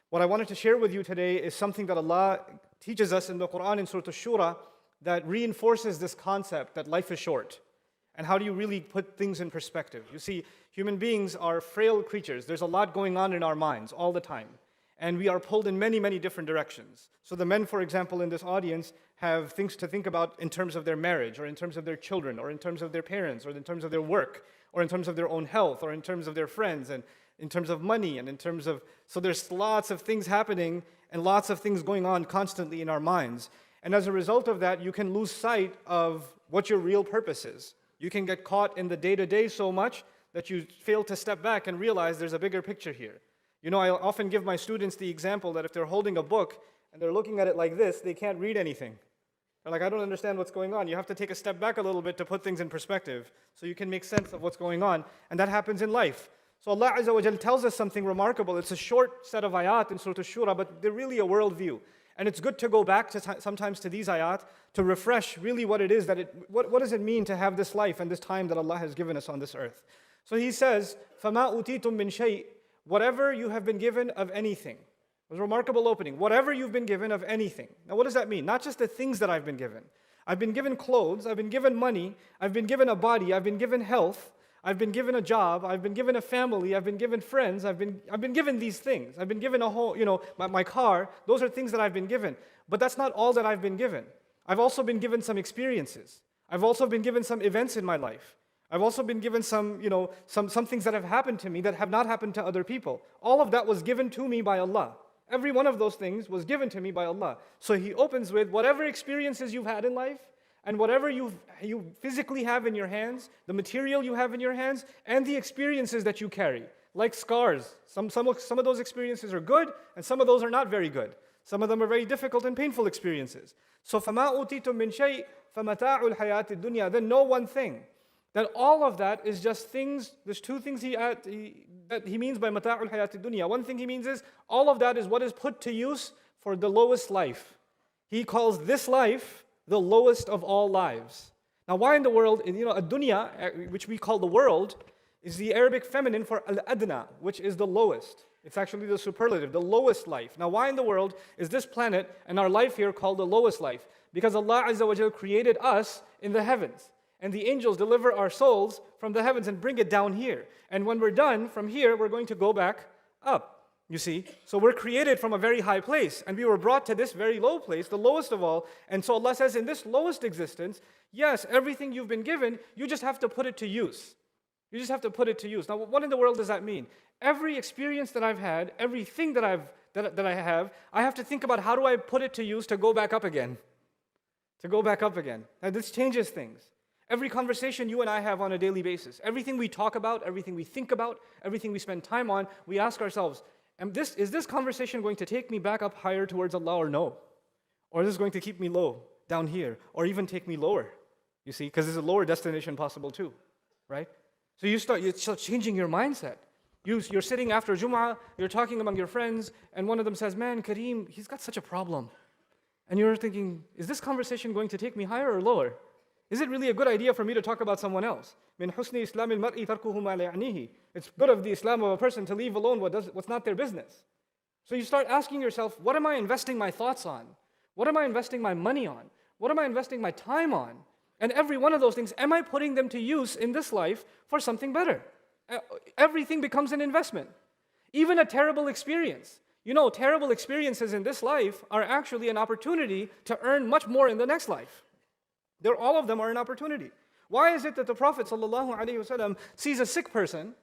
What I wanted to share with you today is something that Allah teaches us in the Quran in Surah Ash-Shura that reinforces this concept that life is short. And how do you really put things in perspective? You see, human beings are frail creatures. There's a lot going on in our minds all the time. And we are pulled in many, many different directions. So the men, for example, in this audience have things to think about in terms of their marriage, or in terms of their children, or in terms of their parents, or in terms of their work, or in terms of their own health, or in terms of their friends, and in terms of money, and in terms of... So there's lots of things happening and lots of things going on constantly in our minds. And as a result of that, you can lose sight of what your real purpose is. You can get caught in the day-to-day so much that you fail to step back and realize there's a bigger picture here. You know, I often give my students the example that if they're holding a book and they're looking at it like this, they can't read anything. They're like, I don't understand what's going on. You have to take a step back a little bit to put things in perspective so you can make sense of what's going on. And that happens in life. So Allah Azza wa Jal tells us something remarkable. It's a short set of ayat in Surah Ash-Shura, but they're really a worldview. And it's good to go back to sometimes to these ayat to refresh really what it is, what does it mean to have this life and this time that Allah has given us on this earth. So He says, فَمَا أُوتِيتُم مِّن شَيْءٍ, whatever you have been given of anything. It was a remarkable opening. Whatever you've been given of anything. Now what does that mean? Not just the things that I've been given. I've been given clothes, I've been given money, I've been given a body, I've been given health, I've been given a job, I've been given a family, I've been given friends, I've been given these things. I've been given a whole, my car. Those are things that I've been given. But that's not all that I've been given. I've also been given some experiences. I've also been given some events in my life. I've also been given some things that have happened to me that have not happened to other people. All of that was given to me by Allah. Every one of those things was given to me by Allah. So He opens with whatever experiences you've had in life, and whatever you physically have in your hands, the material you have in your hands, and the experiences that you carry, like scars. Some of those experiences are good, and some of those are not very good. Some of them are very difficult and painful experiences. So فَمَا أُوتِيتُم مِّن شَيْءٍ فَمَتَاعُ الْحَيَاةِ الدُّنْيَا. Then know one thing, that all of that is just things. There's two things that he means by مَتَاعُ الْحَيَاةِ الدُّنْيا. One thing he means is, all of that is what is put to use for the lowest life. He calls this life the lowest of all lives. Now why in the world, ad-dunya, which we call the world, is the Arabic feminine for al-adna, which is the lowest. It's actually the superlative, the lowest life. Now why in the world is this planet and our life here called the lowest life? Because Allah Azza wa Jalla created us in the heavens. And the angels deliver our souls from the heavens and bring it down here. And when we're done, from here, we're going to go back up. You see, so we're created from a very high place, and we were brought to this very low place, the lowest of all. And so Allah says, in this lowest existence, yes, everything you've been given, you just have to put it to use. You just have to put it to use. Now, what in the world does that mean? Every experience that I've had, everything that I have to think about how do I put it to use to go back up again. To go back up again. Now, this changes things. Every conversation you and I have on a daily basis, everything we talk about, everything we think about, everything we spend time on, we ask ourselves, is this conversation going to take me back up higher towards Allah or no? Or is this going to keep me low, down here, or even take me lower? You see, because there's a lower destination possible too, right? So you start changing your mindset. You're sitting after Jum'ah, you're talking among your friends, and one of them says, man, Kareem, he's got such a problem. And you're thinking, is this conversation going to take me higher or lower? Is it really a good idea for me to talk about someone else? مِنْ حُسْنِ إِسْلَامِ الْمَرْءِ تَرْكُهُ مَا لَا يَعْنِيهِ. It's good of the Islam of a person to leave alone what's not their business. So you start asking yourself, what am I investing my thoughts on? What am I investing my money on? What am I investing my time on? And every one of those things, am I putting them to use in this life for something better? Everything becomes an investment. Even a terrible experience. Terrible experiences in this life are actually an opportunity to earn much more in the next life. All of them are an opportunity. Why is it that the Prophet ﷺ sees a sick person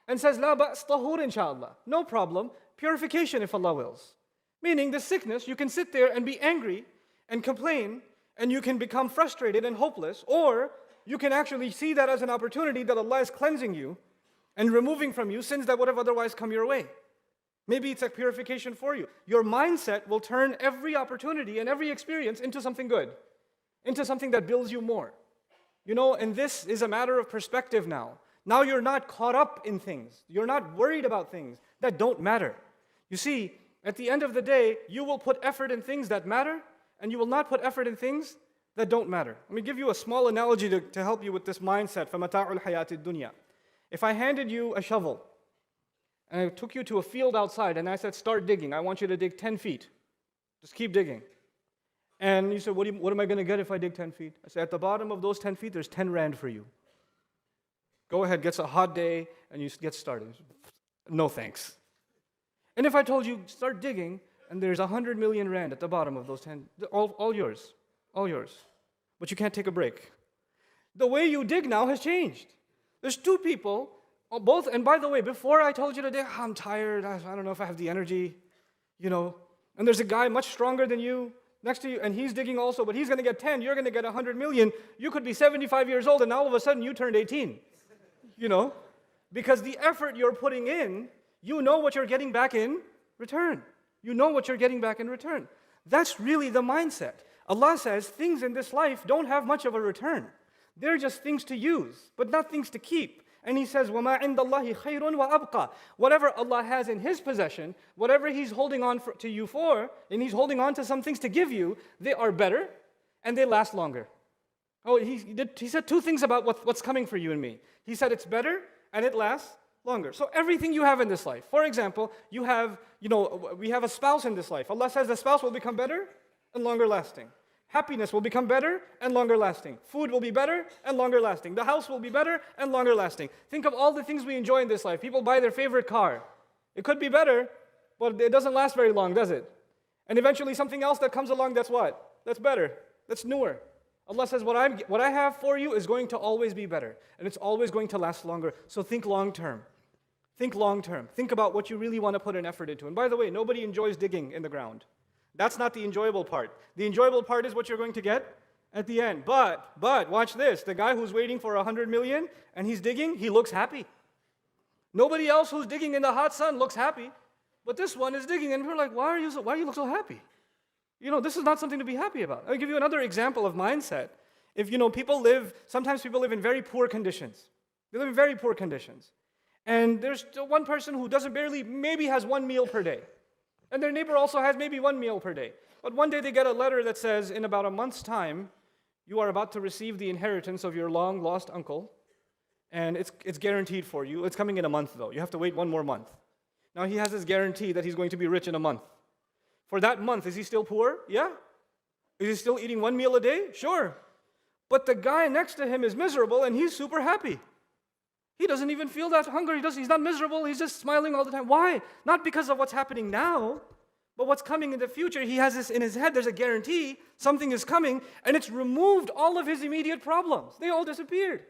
and says, La ba's tahur inshallah, no problem, purification if Allah wills. Meaning the sickness, you can sit there and be angry and complain, and you can become frustrated and hopeless, or you can actually see that as an opportunity that Allah is cleansing you and removing from you sins that would have otherwise come your way. Maybe it's a purification for you. Your mindset will turn every opportunity and every experience into something good, into something that builds you more. And this is a matter of perspective now. Now you're not caught up in things. You're not worried about things that don't matter. You see, at the end of the day, you will put effort in things that matter, and you will not put effort in things that don't matter. Let me give you a small analogy to help you with this mindset. فَمَتَاعُ الْحَيَاةِ الدُّنْيَا. If I handed you a shovel, And I took you to a field outside and I said, start digging. I want you to dig 10 feet. Just keep digging. And you said, what am I going to get if I dig 10 feet? I said, at the bottom of those 10 feet, there's 10 rand for you. Go ahead, gets a hot day, and you get started. No thanks. And if I told you, start digging, and there's 100 million rand at the bottom of those 10, all yours, all yours. But you can't take a break. The way you dig now has changed. There's two people, both, and by the way, before I told you to dig, I'm tired, I don't know if I have the energy, and there's a guy much stronger than you, next to you, and he's digging also, but he's going to get 10, you're going to get 100 million. You could be 75 years old, and now all of a sudden you turned 18. Because the effort you're putting in, you know what you're getting back in return. You know what you're getting back in return. That's really the mindset. Allah says things in this life don't have much of a return. They're just things to use, but not things to keep. And He says, وَمَا عِنْدَ اللَّهِ خَيْرٌ وَأَبْقَى. Whatever Allah has in His possession, whatever He's holding on to you for, and He's holding on to some things to give you, they are better and they last longer. Oh, he said two things about what's coming for you and me. He said it's better and it lasts longer. So everything you have in this life. For example, we have a spouse in this life. Allah says the spouse will become better and longer lasting. Happiness will become better and longer lasting. Food will be better and longer lasting. The house will be better and longer lasting. Think of all the things we enjoy in this life. People buy their favorite car. It could be better, but it doesn't last very long, does it? And eventually something else that comes along that's what? That's better. That's newer. Allah says, what I have for you is going to always be better. And it's always going to last longer. So think long term. Think long term. Think about what you really want to put an effort into. And by the way, nobody enjoys digging in the ground. That's not the enjoyable part. The enjoyable part is what you're going to get at the end. But watch this. The guy who's waiting for 100 million and he's digging, he looks happy. Nobody else who's digging in the hot sun looks happy. But this one is digging and we're like, why do you look so happy? This is not something to be happy about. I'll give you another example of mindset. Sometimes people live in very poor conditions. They live in very poor conditions. And there's still one person who maybe has 1 meal per day. And their neighbor also has maybe 1 meal per day. But one day they get a letter that says, in about a month's time, you are about to receive the inheritance of your long-lost uncle. And it's guaranteed for you. It's coming in a month, though. You have to wait 1 more month. Now he has this guarantee that he's going to be rich in a month. For that month, is he still poor? Yeah. Is he still eating 1 meal a day? Sure. But the guy next to him is miserable and he's super happy. He doesn't even feel that hunger. He's not miserable. He's just smiling all the time. Why? Not because of what's happening now, but what's coming in the future. He has this in his head. There's a guarantee. Something is coming, and it's removed all of his immediate problems. They all disappeared.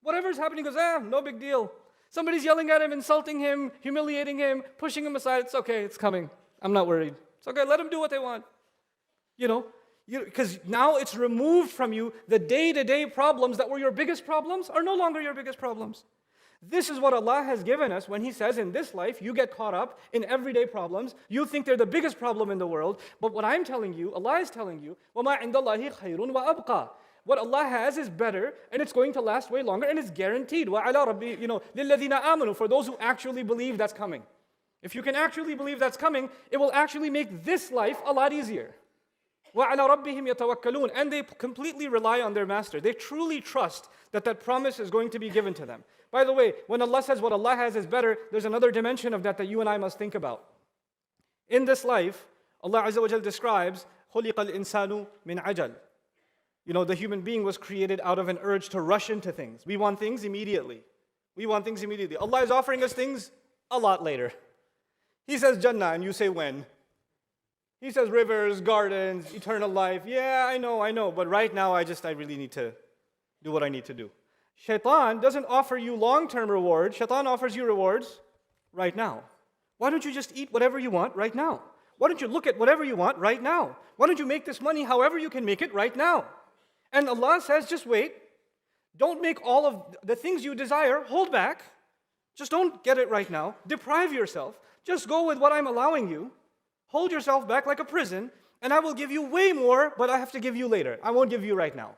Whatever's happening goes, no big deal. Somebody's yelling at him, insulting him, humiliating him, pushing him aside. It's okay. It's coming. I'm not worried. It's okay. Let them do what they want. Because now it's removed from you. The day-to-day problems that were your biggest problems are no longer your biggest problems. This is what Allah has given us when He says in this life, you get caught up in everyday problems. You think they're the biggest problem in the world. But what I'm telling you, Allah is telling you, وَمَا عِنْدَ اللَّهِ خَيْرٌ وَأَبْقَى. What Allah has is better, and it's going to last way longer, and it's guaranteed. وَعَلَى رَبِّ لِلَّذِينَ آمَنُوا. For those who actually believe that's coming. If you can actually believe that's coming, it will actually make this life a lot easier. وَعَلَى رَبِّهِمْ يَتَوَكَّلُونَ. And they completely rely on their master. They truly trust that promise is going to be given to them. By the way, when Allah says what Allah has is better, there's another dimension of that you and I must think about. In this life, Allah Azza wa Jal describes, خُلِقَ الْإِنسَانُ مِنْ عَجَلٍ. The human being was created out of an urge to rush into things. We want things immediately. Allah is offering us things a lot later. He says Jannah, and you say when? He says rivers, gardens, eternal life. Yeah, I know, but right now I really need to do what I need to do. Shaitan doesn't offer you long-term rewards. Shaitan offers you rewards right now. Why don't you just eat whatever you want right now? Why don't you look at whatever you want right now? Why don't you make this money however you can make it right now? And Allah says, just wait. Don't make all of the things you desire, hold back. Just don't get it right now. Deprive yourself. Just go with what I'm allowing you. Hold yourself back like a prison, and I will give you way more, but I have to give you later. I won't give you right now.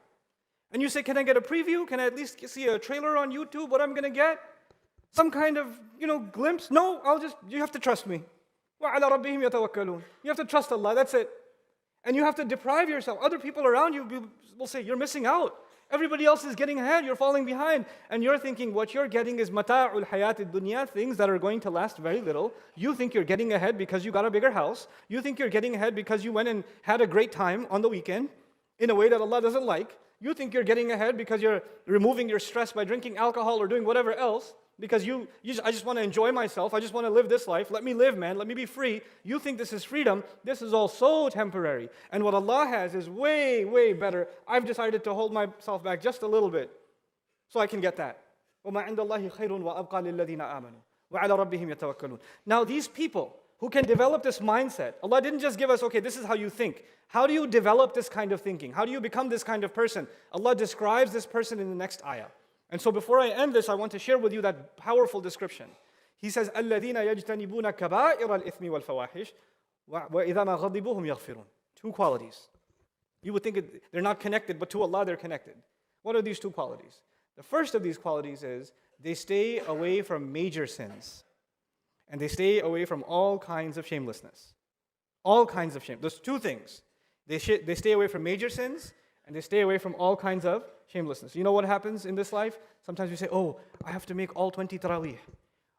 And you say, can I get a preview? Can I at least see a trailer on YouTube, what I'm going to get? Some kind of, glimpse? No, you have to trust me. وَعَلَى رَبِّهِمْ يَتَوَكَّلُونَ. You have to trust Allah, that's it. And you have to deprive yourself. Other people around you will say, you're missing out. Everybody else is getting ahead, you're falling behind. And you're thinking what you're getting is mata'ul hayatid dunya, things that are going to last very little. You think you're getting ahead because you got a bigger house. You think you're getting ahead because you went and had a great time on the weekend in a way that Allah doesn't like. You think you're getting ahead because you're removing your stress by drinking alcohol or doing whatever else. Because I just want to enjoy myself. I just want to live this life. Let me live, man. Let me be free. You think this is freedom. This is all so temporary. And what Allah has is way, way better. I've decided to hold myself back just a little bit so I can get that. وَمَا عِنْدَ اللَّهِ خَيْرٌ وَأَبْقَى لِلَّذِينَ آمَنُوا وَعَلَى رَبِّهِمْ يَتَوَكَّلُونَ. Now these people who can develop this mindset, Allah didn't just give us, okay, this is how you think. How do you develop this kind of thinking? How do you become this kind of person? Allah describes this person in the next ayah. And so before I end this, I want to share with you that powerful description. He says, الَّذِينَ يَجْتَنِبُونَ كَبَائِرَ الْإِثْمِ وَالْفَوَاحِشِ وَإِذَا مَا غَضِبُوا هُمْ يَغْفِرُونَ. Two qualities. You would think they're not connected, but to Allah they're connected. What are these two qualities? The first of these qualities is they stay away from major sins. And they stay away from all kinds of shamelessness. All kinds of shame. There's two things. They stay away from major sins, and they stay away from all kinds of shamelessness. You know what happens in this life? Sometimes we say, oh, I have to make all 20 tarawih,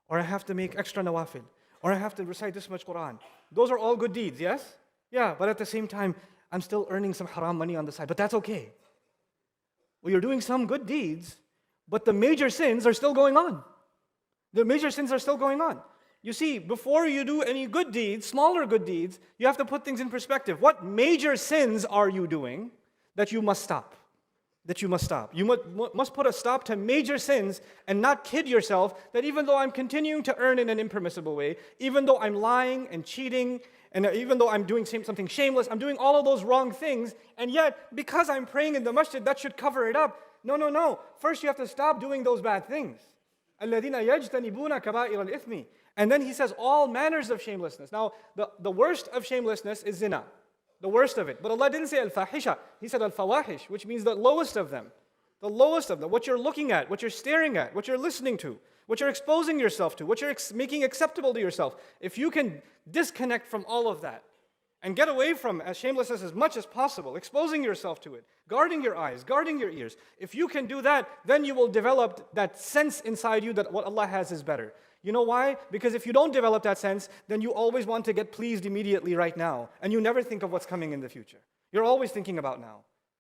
or I have to make extra nawafil, or I have to recite this much Quran. Those are all good deeds, yes? Yeah, but at the same time, I'm still earning some haram money on the side, but that's okay. Well, you're doing some good deeds, but the major sins are still going on. The major sins are still going on. You see, before you do any good deeds, smaller good deeds, you have to put things in perspective. What major sins are you doing that you must stop? That you must stop. You must put a stop to major sins and not kid yourself that even though I'm continuing to earn in an impermissible way, even though I'm lying and cheating, and even though I'm doing something shameless, I'm doing all of those wrong things, and yet because I'm praying in the masjid, that should cover it up. No, no, no. First you have to stop doing those bad things. الَّذِينَ يَجْتَنِبُونَ كَبَائِرَ الْإِثْمِ. And then he says all manners of shamelessness. Now, the worst of shamelessness is zina. The worst of it. But Allah didn't say al-fahisha. He said al-fawahish, which means the lowest of them. The lowest of them. What you're looking at, what you're staring at, what you're listening to, what you're exposing yourself to, what you're making acceptable to yourself. If you can disconnect from all of that and get away from shamelessness as much as possible, exposing yourself to it, guarding your eyes, guarding your ears. If you can do that, then you will develop that sense inside you that what Allah has is better. You know why? Because if you don't develop that sense, then you always want to get pleased immediately right now. And you never think of what's coming in the future. You're always thinking about now.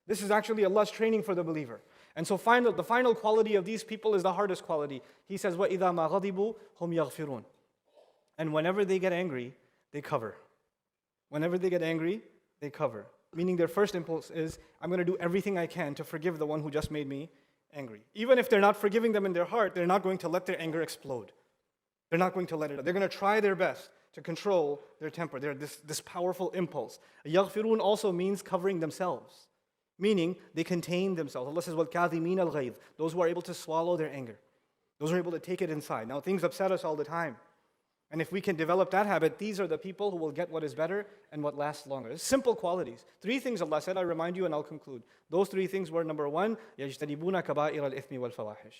This is actually Allah's training for the believer. And so the final quality of these people is the hardest quality. He says, وَإِذَا مَا غَضِبُوا هُمْ يَغْفِرُونَ. And whenever they get angry, they cover. Whenever they get angry, they cover. Meaning their first impulse is, I'm going to do everything I can to forgive the one who just made me angry. Even if they're not forgiving them in their heart, they're not going to let their anger explode. They're not going to let it out. They're going to try their best to control their temper. They're this powerful impulse. Yaghfirun also means covering themselves, meaning they contain themselves. Allah says, وَالْكَاظِمِينَ الْغَيْظِ. Those who are able to swallow their anger. Those who are able to take it inside. Now, things upset us all the time. And if we can develop that habit, these are the people who will get what is better and what lasts longer. It's simple qualities. 3 things Allah said, I remind you and I'll conclude. Those 3 things were, number 1, يَجْتَنِبُونَ كَبَائِرَ الْإِثْمِ وَالْفَوَاحِشِ.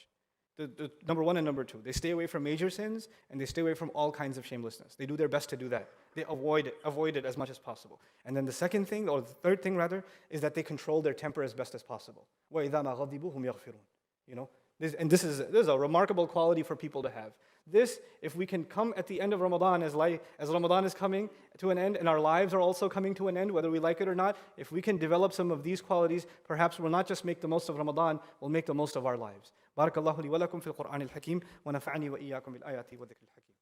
The number 1 and number 2. They stay away from major sins and they stay away from all kinds of shamelessness. They do their best to do that. They avoid it as much as possible. And then the second thing, or the third thing rather, is that they control their temper as best as possible. وَإِذَا مَا غَضِبُوا هُمْ يَغْفِرُونَ. You know, this is a remarkable quality for people to have. This, if we can come at the end of Ramadan, as Ramadan is coming to an end, and our lives are also coming to an end, whether we like it or not, if we can develop some of these qualities, perhaps we'll not just make the most of Ramadan, we'll make the most of our lives. بارك الله لي ولكم في القرآن الحكيم ونفعني وإياكم بالآيات والذكر الحكيم.